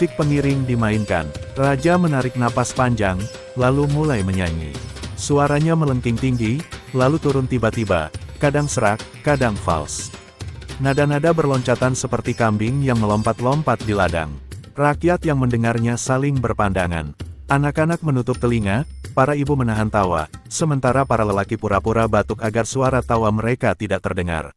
Musik pengiring dimainkan. Raja menarik napas panjang, lalu mulai menyanyi. Suaranya melengking tinggi, lalu turun tiba-tiba, kadang serak, kadang fals. Nada-nada berloncatan seperti kambing yang melompat-lompat di ladang. Rakyat yang mendengarnya saling berpandangan. Anak-anak menutup telinga, para ibu menahan tawa, sementara para lelaki pura-pura batuk agar suara tawa mereka tidak terdengar.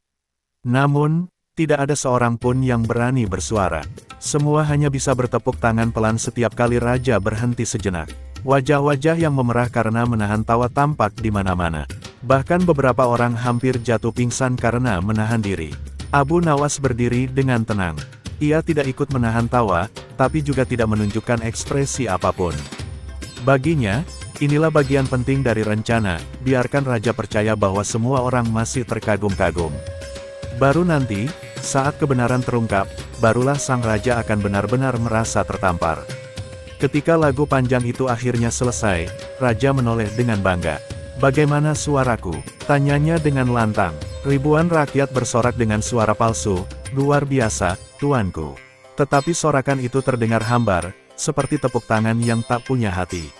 Namun, tidak ada seorang pun yang berani bersuara. Semua hanya bisa bertepuk tangan pelan setiap kali raja berhenti sejenak. Wajah-wajah yang memerah karena menahan tawa tampak di mana-mana. Bahkan beberapa orang hampir jatuh pingsan karena menahan diri. Abu Nawas berdiri dengan tenang. Ia tidak ikut menahan tawa, tapi juga tidak menunjukkan ekspresi apapun. Baginya, inilah bagian penting dari rencana, biarkan raja percaya bahwa semua orang masih terkagum-kagum. Baru nanti, saat kebenaran terungkap, barulah sang raja akan benar-benar merasa tertampar. Ketika lagu panjang itu akhirnya selesai, raja menoleh dengan bangga. "Bagaimana suaraku?" tanyanya dengan lantang. Ribuan rakyat bersorak dengan suara palsu, "Luar biasa, tuanku." Tetapi sorakan itu terdengar hambar, seperti tepuk tangan yang tak punya hati.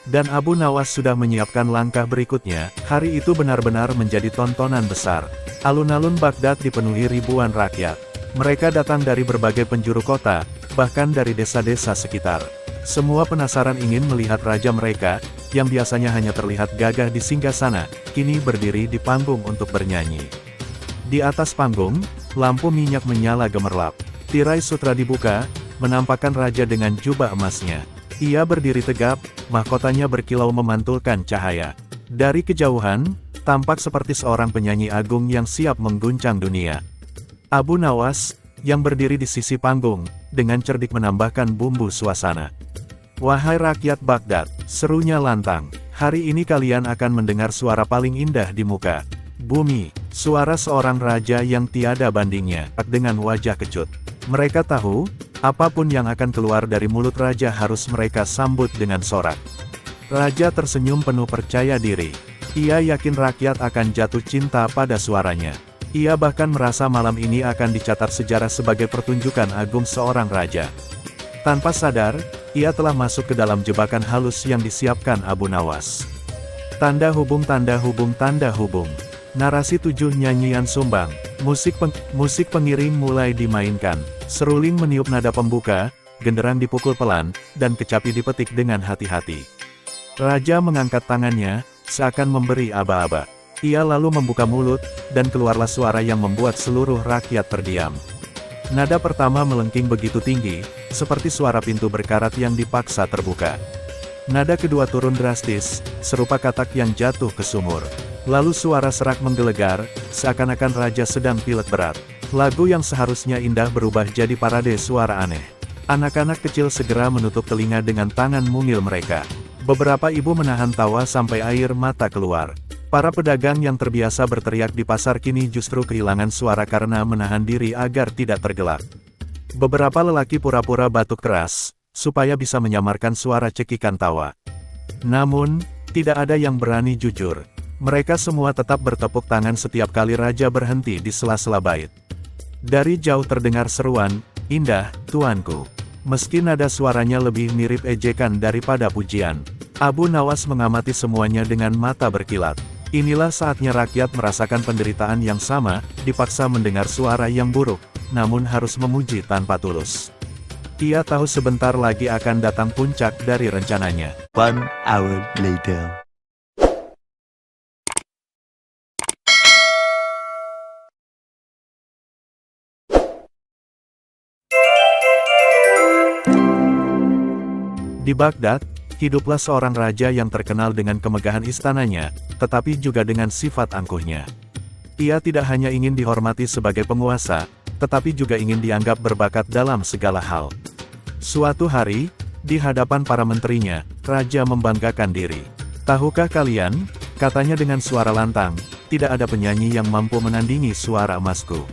Dan Abu Nawas sudah menyiapkan langkah berikutnya. Hari itu benar-benar menjadi tontonan besar. Alun-alun Baghdad dipenuhi ribuan rakyat. Mereka datang dari berbagai penjuru kota, bahkan dari desa-desa sekitar. Semua penasaran ingin melihat raja mereka, yang biasanya hanya terlihat gagah di singgasana, kini berdiri di panggung untuk bernyanyi. Di atas panggung, lampu minyak menyala gemerlap. Tirai sutra dibuka, menampakkan raja dengan jubah emasnya. Ia berdiri tegap, mahkotanya berkilau memantulkan cahaya. Dari kejauhan, tampak seperti seorang penyanyi agung yang siap mengguncang dunia. Abu Nawas, yang berdiri di sisi panggung, dengan cerdik menambahkan bumbu suasana. "Wahai rakyat Baghdad," serunya lantang, "hari ini kalian akan mendengar suara paling indah di muka bumi." Suara seorang raja yang tiada bandingnya, dengan wajah kecut. Mereka tahu, apapun yang akan keluar dari mulut raja harus mereka sambut dengan sorak. Raja tersenyum penuh percaya diri. Ia yakin rakyat akan jatuh cinta pada suaranya. Ia bahkan merasa malam ini akan dicatat sejarah sebagai pertunjukan agung seorang raja. Tanpa sadar, ia telah masuk ke dalam jebakan halus yang disiapkan Abu Nawas. Tanda hubung, tanda hubung, tanda hubung. Narasi 7 nyanyian sumbang. Musik pengiring mulai dimainkan. Seruling meniup nada pembuka, genderang dipukul pelan, dan kecapi dipetik dengan hati-hati. Raja mengangkat tangannya, seakan memberi aba-aba. Ia lalu membuka mulut, dan keluarlah suara yang membuat seluruh rakyat terdiam. Nada pertama melengking begitu tinggi, seperti suara pintu berkarat yang dipaksa terbuka. Nada kedua turun drastis, serupa katak yang jatuh ke sumur. Lalu suara serak menggelegar, seakan-akan raja sedang pilek berat. Lagu yang seharusnya indah berubah jadi parade suara aneh. Anak-anak kecil segera menutup telinga dengan tangan mungil mereka. Beberapa ibu menahan tawa sampai air mata keluar. Para pedagang yang terbiasa berteriak di pasar kini justru kehilangan suara karena menahan diri agar tidak tergelak. Beberapa lelaki pura-pura batuk keras, supaya bisa menyamarkan suara cekikan tawa. Namun, tidak ada yang berani jujur. Mereka semua tetap bertepuk tangan setiap kali raja berhenti di sela-sela bait. Dari jauh terdengar seruan, "Indah, tuanku." Meski nada suaranya lebih mirip ejekan daripada pujian. Abu Nawas mengamati semuanya dengan mata berkilat. Inilah saatnya rakyat merasakan penderitaan yang sama, dipaksa mendengar suara yang buruk, namun harus memuji tanpa tulus. Ia tahu sebentar lagi akan datang puncak dari rencananya. 1 hour later. Di Baghdad, hiduplah seorang raja yang terkenal dengan kemegahan istananya, tetapi juga dengan sifat angkuhnya. Ia tidak hanya ingin dihormati sebagai penguasa, tetapi juga ingin dianggap berbakat dalam segala hal. Suatu hari, di hadapan para menterinya, raja membanggakan diri. "Tahukah kalian," katanya dengan suara lantang, "tidak ada penyanyi yang mampu menandingi suara emasku."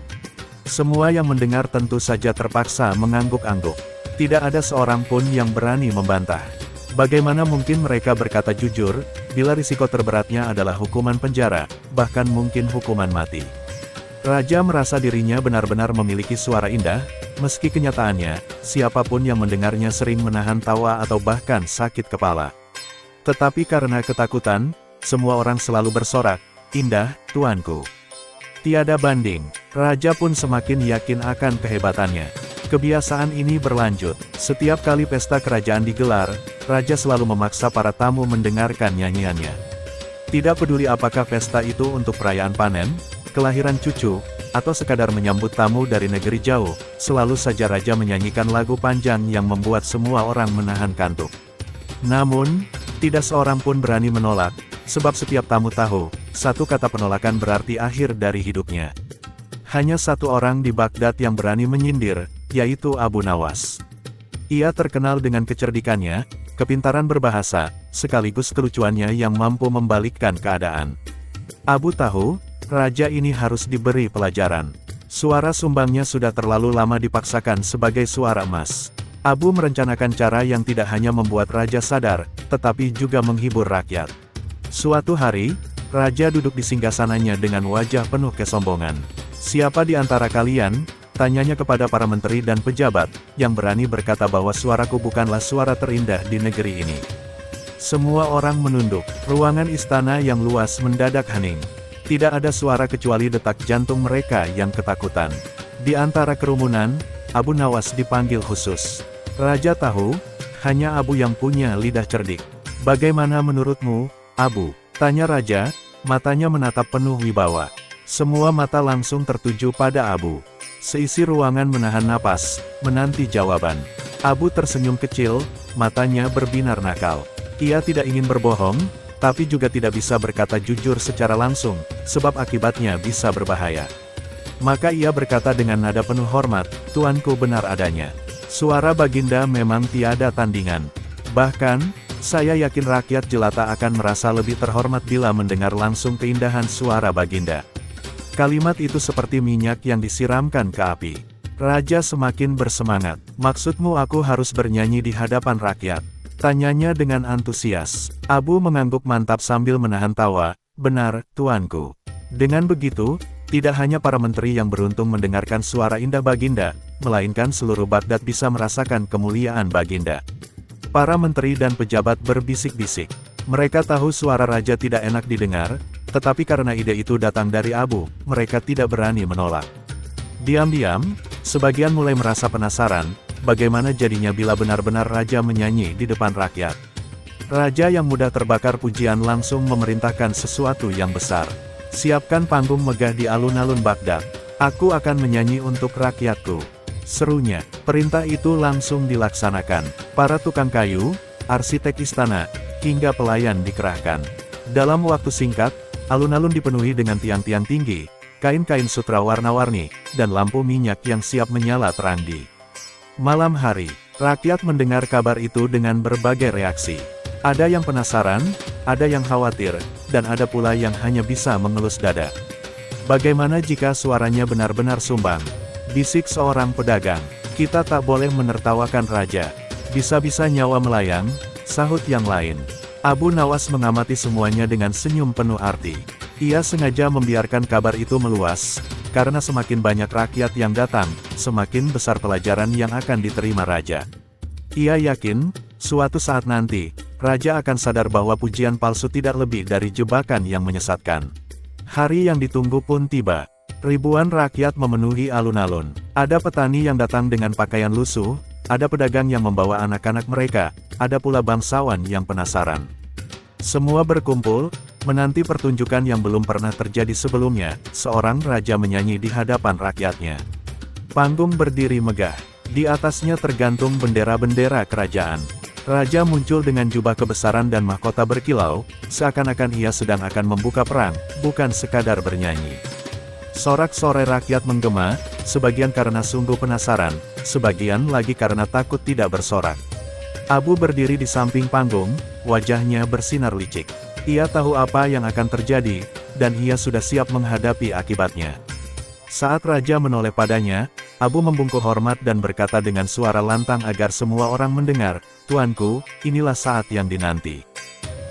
Semua yang mendengar tentu saja terpaksa mengangguk-angguk. Tidak ada seorang pun yang berani membantah. Bagaimana mungkin mereka berkata jujur, bila risiko terberatnya adalah hukuman penjara, bahkan mungkin hukuman mati. Raja merasa dirinya benar-benar memiliki suara indah, meski kenyataannya, siapapun yang mendengarnya sering menahan tawa atau bahkan sakit kepala. Tetapi karena ketakutan, semua orang selalu bersorak, "Indah, tuanku." Tiada banding, raja pun semakin yakin akan kehebatannya. Kebiasaan ini berlanjut, setiap kali pesta kerajaan digelar, raja selalu memaksa para tamu mendengarkan nyanyiannya. Tidak peduli apakah pesta itu untuk perayaan panen, kelahiran cucu, atau sekadar menyambut tamu dari negeri jauh, selalu saja raja menyanyikan lagu panjang yang membuat semua orang menahan kantuk. Namun, tidak seorang pun berani menolak, sebab setiap tamu tahu, satu kata penolakan berarti akhir dari hidupnya. Hanya satu orang di Baghdad yang berani menyindir, yaitu Abu Nawas. Ia terkenal dengan kecerdikannya, kepintaran berbahasa, sekaligus kelucuannya yang mampu membalikkan keadaan. Abu tahu, raja ini harus diberi pelajaran. Suara sumbangnya sudah terlalu lama dipaksakan sebagai suara emas. Abu merencanakan cara yang tidak hanya membuat raja sadar, tetapi juga menghibur rakyat. Suatu hari, raja duduk di singgasananya dengan wajah penuh kesombongan. "Siapa di antara kalian," tanyanya kepada para menteri dan pejabat, "yang berani berkata bahwa suaraku bukanlah suara terindah di negeri ini?" Semua orang menunduk. Ruangan istana yang luas mendadak hening. Tidak ada suara kecuali detak jantung mereka yang ketakutan. Di antara kerumunan, Abu Nawas dipanggil khusus. Raja tahu, hanya Abu yang punya lidah cerdik. "Bagaimana menurutmu, Abu?" tanya raja, matanya menatap penuh wibawa. Semua mata langsung tertuju pada Abu. Seisi ruangan menahan napas, menanti jawaban. Abu tersenyum kecil, matanya berbinar nakal. Ia tidak ingin berbohong, tapi juga tidak bisa berkata jujur secara langsung, sebab akibatnya bisa berbahaya. Maka ia berkata dengan nada penuh hormat, "Tuanku benar adanya. Suara Baginda memang tiada tandingan. Bahkan, saya yakin rakyat jelata akan merasa lebih terhormat bila mendengar langsung keindahan suara Baginda." Kalimat itu seperti minyak yang disiramkan ke api. Raja semakin bersemangat. "Maksudmu aku harus bernyanyi di hadapan rakyat?" tanyanya dengan antusias. Abu mengangguk mantap sambil menahan tawa, "Benar, tuanku." Dengan begitu, tidak hanya para menteri yang beruntung mendengarkan suara indah Baginda, melainkan seluruh Baghdad bisa merasakan kemuliaan Baginda. Para menteri dan pejabat berbisik-bisik. Mereka tahu suara raja tidak enak didengar, tetapi karena ide itu datang dari Abu, mereka tidak berani menolak. Diam-diam, sebagian mulai merasa penasaran, bagaimana jadinya bila benar-benar raja menyanyi di depan rakyat. Raja yang mudah terbakar pujian langsung memerintahkan sesuatu yang besar. "Siapkan panggung megah di alun-alun Baghdad. Aku akan menyanyi untuk rakyatku," serunya. Perintah itu langsung dilaksanakan. Para tukang kayu, arsitek istana, hingga pelayan dikerahkan. Dalam waktu singkat, alun-alun dipenuhi dengan tiang-tiang tinggi, kain-kain sutra warna-warni, dan lampu minyak yang siap menyala terang-di. Malam hari, rakyat mendengar kabar itu dengan berbagai reaksi. Ada yang penasaran, ada yang khawatir, dan ada pula yang hanya bisa mengelus dada. "Bagaimana jika suaranya benar-benar sumbang?" bisik seorang pedagang. "Kita tak boleh menertawakan raja. Bisa-bisa nyawa melayang," sahut yang lain. Abu Nawas mengamati semuanya dengan senyum penuh arti. Ia sengaja membiarkan kabar itu meluas, karena semakin banyak rakyat yang datang, semakin besar pelajaran yang akan diterima raja. Ia yakin, suatu saat nanti, raja akan sadar bahwa pujian palsu tidak lebih dari jebakan yang menyesatkan. Hari yang ditunggu pun tiba. Ribuan rakyat memenuhi alun-alun. Ada petani yang datang dengan pakaian lusuh, ada pedagang yang membawa anak-anak mereka, ada pula bangsawan yang penasaran. Semua berkumpul, menanti pertunjukan yang belum pernah terjadi sebelumnya. Seorang raja menyanyi di hadapan rakyatnya. Panggung berdiri megah. Di atasnya tergantung bendera-bendera kerajaan. Raja muncul dengan jubah kebesaran dan mahkota berkilau, seakan-akan ia sedang akan membuka perang, bukan sekadar bernyanyi. Sorak-sorai rakyat menggema, sebagian karena sungguh penasaran, sebagian lagi karena takut tidak bersorak. Abu berdiri di samping panggung, wajahnya bersinar licik. Ia tahu apa yang akan terjadi, dan ia sudah siap menghadapi akibatnya. Saat raja menoleh padanya, Abu membungkuk hormat dan berkata dengan suara lantang agar semua orang mendengar, "Tuanku, inilah saat yang dinanti.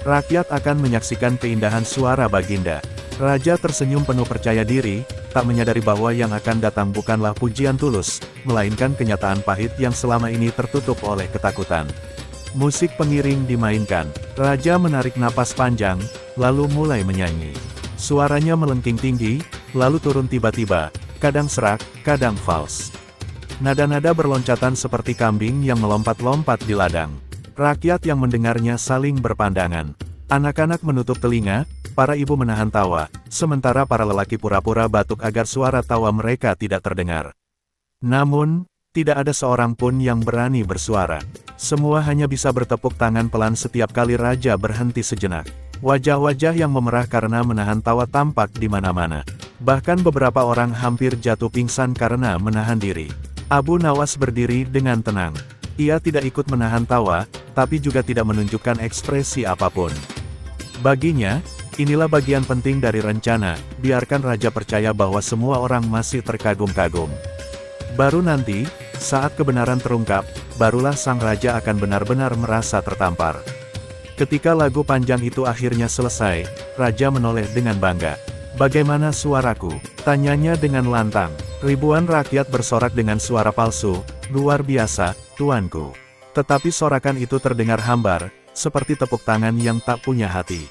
Rakyat akan menyaksikan keindahan suara Baginda." Raja tersenyum penuh percaya diri, tak menyadari bahwa yang akan datang bukanlah pujian tulus, melainkan kenyataan pahit yang selama ini tertutup oleh ketakutan. Musik pengiring dimainkan. Raja menarik napas panjang, lalu mulai menyanyi. Suaranya melengking tinggi, lalu turun tiba-tiba, kadang serak, kadang fals. Nada-nada berloncatan seperti kambing yang melompat-lompat di ladang. Rakyat yang mendengarnya saling berpandangan. Anak-anak menutup telinga, para ibu menahan tawa, sementara para lelaki pura-pura batuk agar suara tawa mereka tidak terdengar. Namun, tidak ada seorang pun yang berani bersuara. Semua hanya bisa bertepuk tangan pelan setiap kali raja berhenti sejenak. Wajah-wajah yang memerah karena menahan tawa tampak di mana-mana. Bahkan beberapa orang hampir jatuh pingsan karena menahan diri. Abu Nawas berdiri dengan tenang. Ia tidak ikut menahan tawa, tapi juga tidak menunjukkan ekspresi apapun. Baginya, inilah bagian penting dari rencana, biarkan raja percaya bahwa semua orang masih terkagum-kagum. Baru nanti, saat kebenaran terungkap, barulah sang raja akan benar-benar merasa tertampar. Ketika lagu panjang itu akhirnya selesai, raja menoleh dengan bangga. "Bagaimana suaraku?" tanyanya dengan lantang. Ribuan rakyat bersorak dengan suara palsu, "Luar biasa, tuanku." Tetapi sorakan itu terdengar hambar, seperti tepuk tangan yang tak punya hati.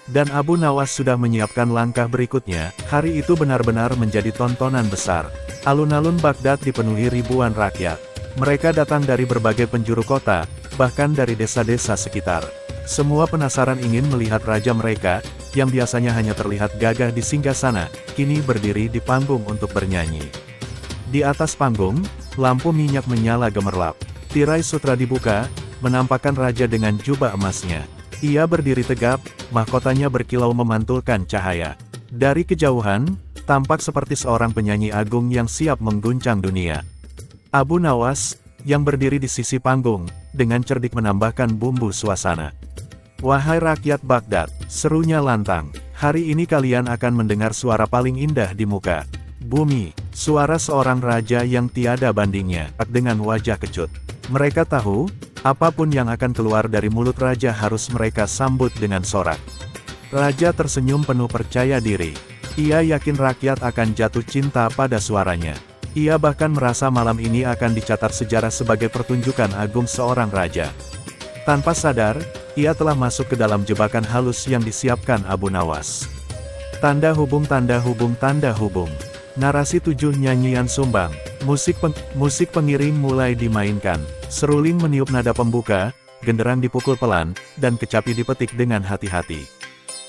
Dan Abu Nawas sudah menyiapkan langkah berikutnya. Hari itu benar-benar menjadi tontonan besar. Alun-alun Baghdad dipenuhi ribuan rakyat. Mereka datang dari berbagai penjuru kota, bahkan dari desa-desa sekitar. Semua penasaran ingin melihat raja mereka, yang biasanya hanya terlihat gagah di singgasana, kini berdiri di panggung untuk bernyanyi. Di atas panggung, lampu minyak menyala gemerlap. Tirai sutra dibuka, menampakkan raja dengan jubah emasnya. Ia berdiri tegap, mahkotanya berkilau memantulkan cahaya. Dari kejauhan, tampak seperti seorang penyanyi agung yang siap mengguncang dunia. Abu Nawas, yang berdiri di sisi panggung, dengan cerdik menambahkan bumbu suasana. "Wahai rakyat Baghdad," serunya lantang, "hari ini kalian akan mendengar suara paling indah di muka bumi." Suara seorang raja yang tiada bandingnya, dengan wajah kecut. Mereka tahu, apapun yang akan keluar dari mulut raja harus mereka sambut dengan sorak. Raja tersenyum penuh percaya diri. Ia yakin rakyat akan jatuh cinta pada suaranya. Ia bahkan merasa malam ini akan dicatat sejarah sebagai pertunjukan agung seorang raja. Tanpa sadar, ia telah masuk ke dalam jebakan halus yang disiapkan Abu Nawas. Tanda hubung, tanda hubung, tanda hubung. Narasi 7 nyanyian sumbang. Musik pengiring mulai dimainkan. Seruling meniup nada pembuka, genderang dipukul pelan, dan kecapi dipetik dengan hati-hati.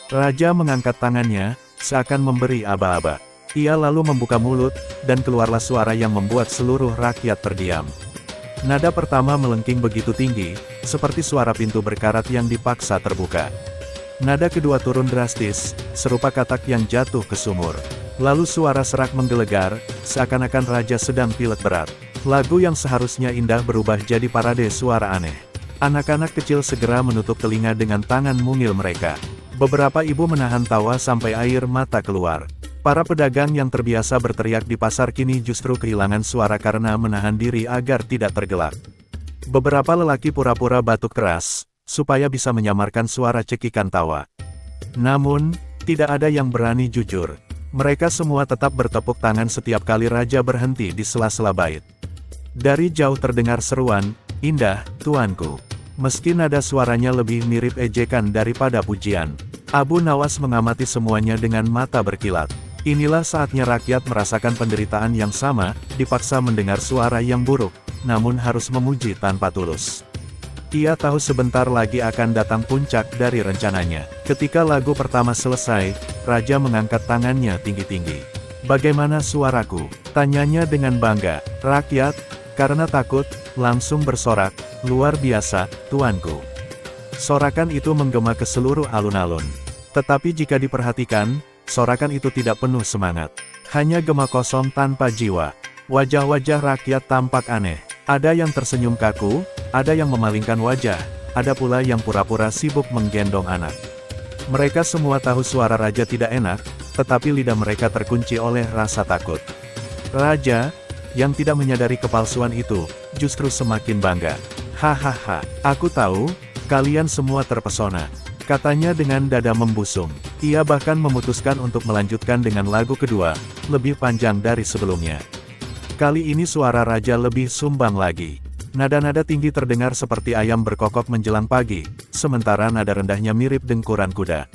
Raja mengangkat tangannya, seakan memberi aba-aba. Ia lalu membuka mulut, dan keluarlah suara yang membuat seluruh rakyat terdiam. Nada pertama melengking begitu tinggi, seperti suara pintu berkarat yang dipaksa terbuka. Nada kedua turun drastis, serupa katak yang jatuh ke sumur. Lalu suara serak menggelegar, seakan-akan raja sedang pilek berat. Lagu yang seharusnya indah berubah jadi parade suara aneh. Anak-anak kecil segera menutup telinga dengan tangan mungil mereka. Beberapa ibu menahan tawa sampai air mata keluar. Para pedagang yang terbiasa berteriak di pasar kini justru kehilangan suara karena menahan diri agar tidak tergelak. Beberapa lelaki pura-pura batuk keras, supaya bisa menyamarkan suara cekikan tawa. Namun, tidak ada yang berani jujur. Mereka semua tetap bertepuk tangan setiap kali raja berhenti di sela-sela bait. Dari jauh terdengar seruan, "Indah, tuanku." Meski nada suaranya lebih mirip ejekan daripada pujian. Abu Nawas mengamati semuanya dengan mata berkilat. Inilah saatnya rakyat merasakan penderitaan yang sama, dipaksa mendengar suara yang buruk, namun harus memuji tanpa tulus. Ia tahu sebentar lagi akan datang puncak dari rencananya. Ketika lagu pertama selesai, raja mengangkat tangannya tinggi-tinggi. "Bagaimana suaraku?" tanyanya dengan bangga. Rakyat, karena takut, langsung bersorak, "Luar biasa, tuanku." Sorakan itu menggema ke seluruh alun-alun. Tetapi jika diperhatikan, sorakan itu tidak penuh semangat. Hanya gema kosong tanpa jiwa. Wajah-wajah rakyat tampak aneh. Ada yang tersenyum kaku, ada yang memalingkan wajah, ada pula yang pura-pura sibuk menggendong anak. Mereka semua tahu suara raja tidak enak, tetapi lidah mereka terkunci oleh rasa takut. Raja, yang tidak menyadari kepalsuan itu, justru semakin bangga. "Hahaha, aku tahu, kalian semua terpesona. Katanya dengan dada membusung. Ia bahkan memutuskan untuk melanjutkan dengan lagu kedua, lebih panjang dari sebelumnya. Kali ini suara raja lebih sumbang lagi. Nada-nada tinggi terdengar seperti ayam berkokok menjelang pagi, sementara nada rendahnya mirip dengkuran kuda.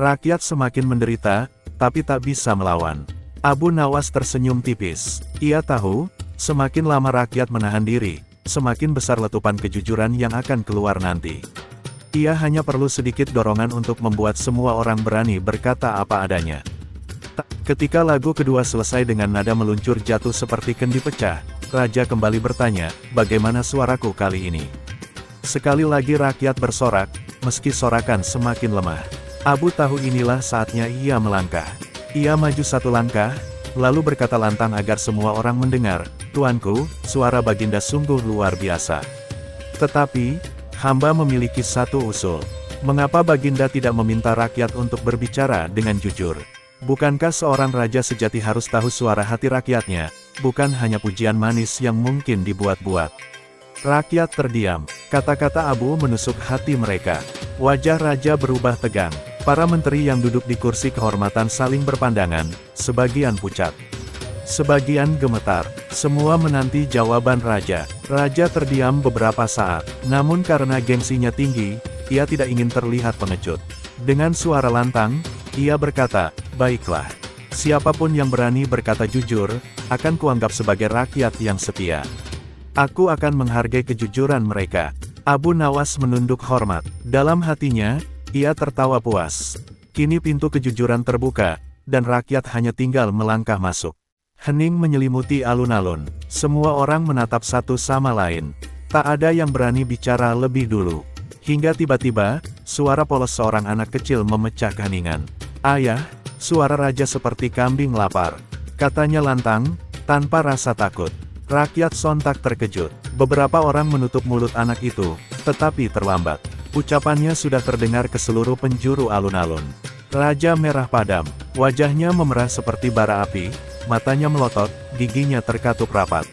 Rakyat semakin menderita, tapi tak bisa melawan. Abu Nawas tersenyum tipis. Ia tahu, semakin lama rakyat menahan diri, semakin besar letupan kejujuran yang akan keluar nanti. Ia hanya perlu sedikit dorongan untuk membuat semua orang berani berkata apa adanya. Ketika lagu kedua selesai dengan nada meluncur jatuh seperti kendi pecah, raja kembali bertanya, bagaimana suaraku kali ini? Sekali lagi rakyat bersorak, meski sorakan semakin lemah. Abu tahu inilah saatnya ia melangkah. Ia maju satu langkah, lalu berkata lantang agar semua orang mendengar, Tuanku, suara Baginda sungguh luar biasa. Tetapi, hamba memiliki satu usul. Mengapa Baginda tidak meminta rakyat untuk berbicara dengan jujur? Bukankah seorang raja sejati harus tahu suara hati rakyatnya, bukan hanya pujian manis yang mungkin dibuat-buat? Rakyat terdiam. Kata-kata Abu menusuk hati mereka. Wajah raja berubah tegang. Para menteri yang duduk di kursi kehormatan saling berpandangan, sebagian pucat. Sebagian gemetar. Semua menanti jawaban raja. Raja terdiam beberapa saat, namun karena gengsinya tinggi, ia tidak ingin terlihat pengecut. Dengan suara lantang, ia berkata, baiklah. Siapapun yang berani berkata jujur, akan kuanggap sebagai rakyat yang setia. Aku akan menghargai kejujuran mereka. Abu Nawas menunduk hormat. Dalam hatinya, ia tertawa puas. Kini pintu kejujuran terbuka, dan rakyat hanya tinggal melangkah masuk. Hening menyelimuti alun-alun. Semua orang menatap satu sama lain. Tak ada yang berani bicara lebih dulu. Hingga tiba-tiba, suara polos seorang anak kecil memecah keheningan. Ayah, suara raja seperti kambing lapar. Katanya lantang, tanpa rasa takut. Rakyat sontak terkejut. Beberapa orang menutup mulut anak itu, tetapi terlambat. Ucapannya sudah terdengar ke seluruh penjuru alun-alun. Raja merah padam. Wajahnya memerah seperti bara api. Matanya melotot, giginya terkatup rapat.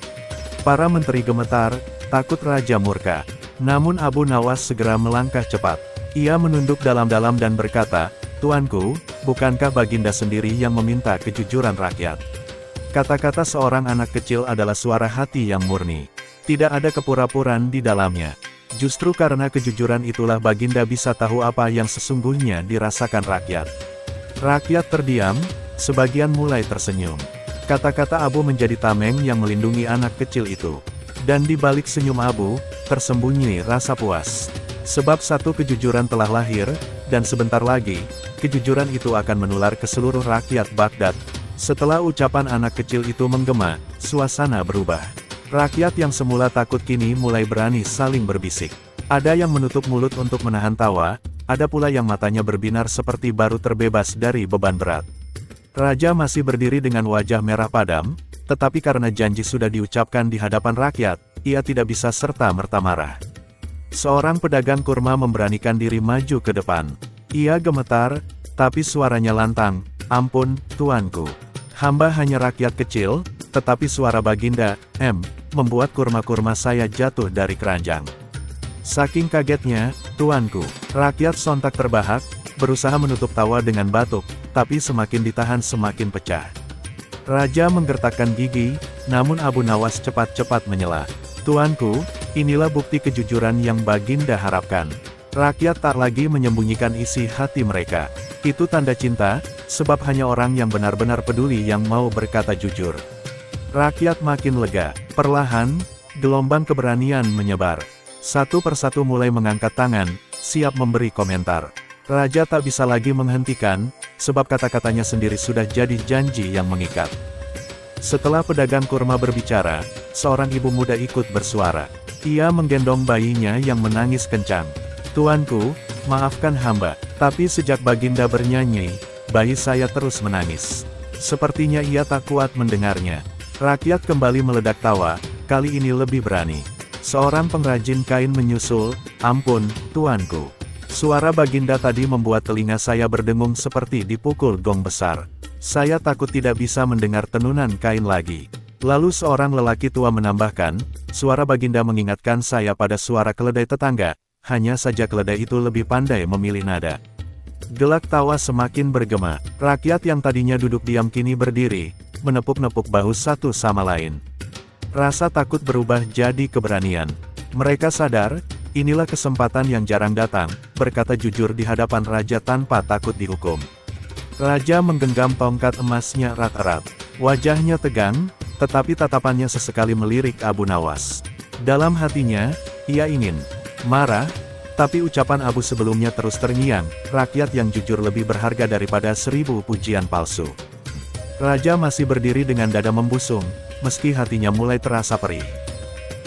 Para menteri gemetar, takut raja murka. Namun Abu Nawas segera melangkah cepat. Ia menunduk dalam-dalam dan berkata, Tuanku, bukankah Baginda sendiri yang meminta kejujuran rakyat? Kata-kata seorang anak kecil adalah suara hati yang murni. Tidak ada kepura-puraan di dalamnya. Justru karena kejujuran itulah Baginda bisa tahu apa yang sesungguhnya dirasakan rakyat. Rakyat terdiam, sebagian mulai tersenyum. Kata-kata Abu menjadi tameng yang melindungi anak kecil itu. Dan di balik senyum Abu, tersembunyi rasa puas. Sebab satu kejujuran telah lahir, dan sebentar lagi, kejujuran itu akan menular ke seluruh rakyat Baghdad. Setelah ucapan anak kecil itu menggema, suasana berubah. Rakyat yang semula takut kini mulai berani saling berbisik. Ada yang menutup mulut untuk menahan tawa, ada pula yang matanya berbinar seperti baru terbebas dari beban berat. Raja masih berdiri dengan wajah merah padam, tetapi karena janji sudah diucapkan di hadapan rakyat, ia tidak bisa serta-merta marah. Seorang pedagang kurma memberanikan diri maju ke depan. Ia gemetar, tapi suaranya lantang, ampun, tuanku. Hamba hanya rakyat kecil, tetapi suara Baginda, membuat kurma-kurma saya jatuh dari keranjang. Saking kagetnya, tuanku, rakyat sontak terbahak, berusaha menutup tawa dengan batuk, tapi semakin ditahan semakin pecah. Raja menggertakkan gigi, namun Abu Nawas cepat-cepat menyela. Tuanku, inilah bukti kejujuran yang Baginda harapkan. Rakyat tak lagi menyembunyikan isi hati mereka. Itu tanda cinta, sebab hanya orang yang benar-benar peduli yang mau berkata jujur. Rakyat makin lega. Perlahan, gelombang keberanian menyebar. Satu persatu mulai mengangkat tangan, siap memberi komentar. Raja tak bisa lagi menghentikan, sebab kata-katanya sendiri sudah jadi janji yang mengikat. Setelah pedagang kurma berbicara, seorang ibu muda ikut bersuara. Ia menggendong bayinya yang menangis kencang. Tuanku, maafkan hamba, tapi sejak Baginda bernyanyi, bayi saya terus menangis. Sepertinya ia tak kuat mendengarnya. Rakyat kembali meledak tawa, kali ini lebih berani. Seorang pengrajin kain menyusul, ampun, tuanku. Suara Baginda tadi membuat telinga saya berdengung seperti dipukul gong besar. Saya takut tidak bisa mendengar tenunan kain lagi. Lalu seorang lelaki tua menambahkan, suara Baginda mengingatkan saya pada suara keledai tetangga. hanya saja keledai itu lebih pandai memilih nada. Gelak tawa semakin bergema. Rakyat yang tadinya duduk diam kini berdiri, menepuk-nepuk bahu satu sama lain. Rasa takut berubah jadi keberanian. Mereka sadar, inilah kesempatan yang jarang datang, berkata jujur di hadapan raja tanpa takut dihukum. Raja menggenggam tongkat emasnya erat-erat. Wajahnya tegang, tetapi tatapannya sesekali melirik Abu Nawas. Dalam hatinya, ia ingin marah, tapi ucapan Abu sebelumnya terus terngiang, rakyat yang jujur lebih berharga daripada 1000 pujian palsu. Raja masih berdiri dengan dada membusung, meski hatinya mulai terasa perih.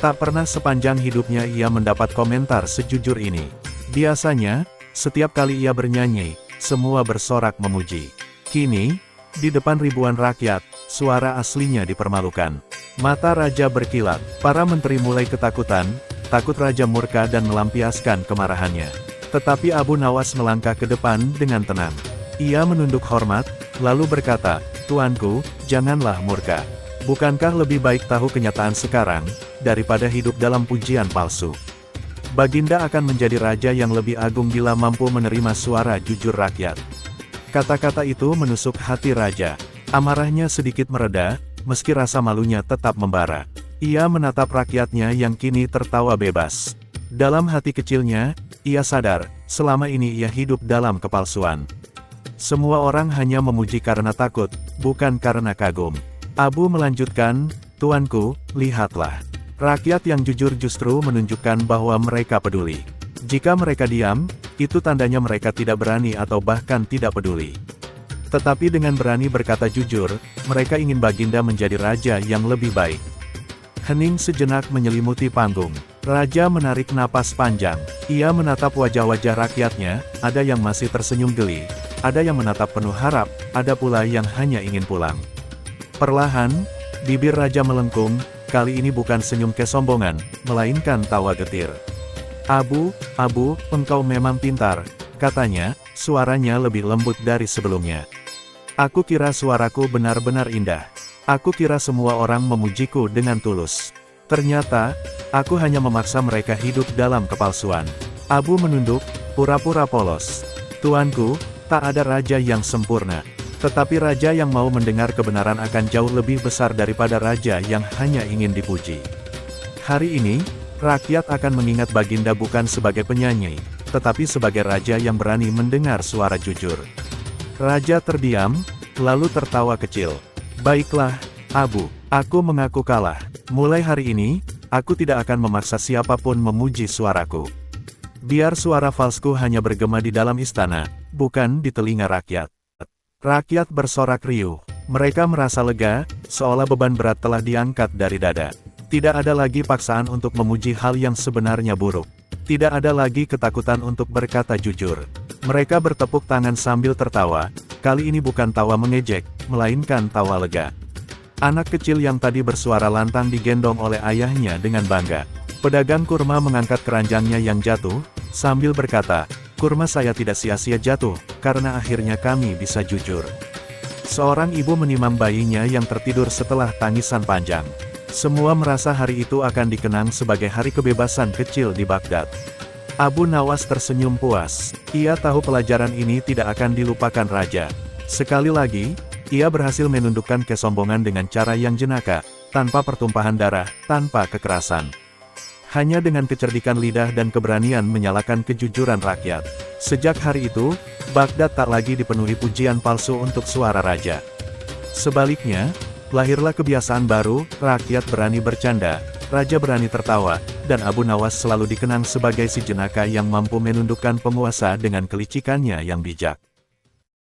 Tak pernah sepanjang hidupnya ia mendapat komentar sejujur ini. Biasanya, setiap kali ia bernyanyi, semua bersorak memuji. Kini, di depan ribuan rakyat, suara aslinya dipermalukan. Mata raja berkilat, para menteri mulai ketakutan, takut raja murka dan melampiaskan kemarahannya. Tetapi Abu Nawas melangkah ke depan dengan tenang. Ia menunduk hormat, lalu berkata, "Tuanku, janganlah murka. Bukankah lebih baik tahu kenyataan sekarang, daripada hidup dalam pujian palsu? Baginda akan menjadi raja yang lebih agung bila mampu menerima suara jujur rakyat." Kata-kata itu menusuk hati raja. Amarahnya sedikit mereda, meski rasa malunya tetap membara. Ia menatap rakyatnya yang kini tertawa bebas. Dalam hati kecilnya, ia sadar, selama ini ia hidup dalam kepalsuan. Semua orang hanya memuji karena takut, bukan karena kagum. Abu melanjutkan, "Tuanku, lihatlah. Rakyat yang jujur justru menunjukkan bahwa mereka peduli. Jika mereka diam, itu tandanya mereka tidak berani atau bahkan tidak peduli. Tetapi dengan berani berkata jujur, mereka ingin Baginda menjadi raja yang lebih baik." Hening sejenak menyelimuti panggung. Raja menarik napas panjang. Ia menatap wajah-wajah rakyatnya, ada yang masih tersenyum geli, ada yang menatap penuh harap, ada pula yang hanya ingin pulang. Perlahan, bibir raja melengkung, kali ini bukan senyum kesombongan, melainkan tawa getir. Abu, engkau memang pintar," katanya, suaranya lebih lembut dari sebelumnya. "Aku kira suaraku benar-benar indah. Aku kira semua orang memujiku dengan tulus. Ternyata, aku hanya memaksa mereka hidup dalam kepalsuan." Abu menunduk, pura-pura polos. "Tuanku, tak ada raja yang sempurna. Tetapi raja yang mau mendengar kebenaran akan jauh lebih besar daripada raja yang hanya ingin dipuji. Hari ini, rakyat akan mengingat Baginda bukan sebagai penyanyi, tetapi sebagai raja yang berani mendengar suara jujur." Raja terdiam, lalu tertawa kecil. "Baiklah, Abu, aku mengaku kalah. Mulai hari ini, aku tidak akan memaksa siapapun memuji suaraku. Biar suara falsku hanya bergema di dalam istana, bukan di telinga rakyat." Rakyat bersorak riuh. Mereka merasa lega, seolah beban berat telah diangkat dari dada. Tidak ada lagi paksaan untuk memuji hal yang sebenarnya buruk. Tidak ada lagi ketakutan untuk berkata jujur. Mereka bertepuk tangan sambil tertawa. Kali ini bukan tawa mengejek, melainkan tawa lega. Anak kecil yang tadi bersuara lantang digendong oleh ayahnya dengan bangga. Pedagang kurma mengangkat keranjangnya yang jatuh, sambil berkata, "Kurma saya tidak sia-sia jatuh, karena akhirnya kami bisa jujur." Seorang ibu menimam bayinya yang tertidur setelah tangisan panjang. Semua merasa hari itu akan dikenang sebagai hari kebebasan kecil di Baghdad. Abu Nawas tersenyum puas. Ia tahu pelajaran ini tidak akan dilupakan raja. Sekali lagi, ia berhasil menundukkan kesombongan dengan cara yang jenaka, tanpa pertumpahan darah, tanpa kekerasan. Hanya dengan kecerdikan lidah dan keberanian menyalakan kejujuran rakyat. Sejak hari itu, Baghdad tak lagi dipenuhi pujian palsu untuk suara raja. Sebaliknya, lahirlah kebiasaan baru, rakyat berani bercanda, raja berani tertawa, dan Abu Nawas selalu dikenang sebagai si jenaka yang mampu menundukkan penguasa dengan kelicikannya yang bijak.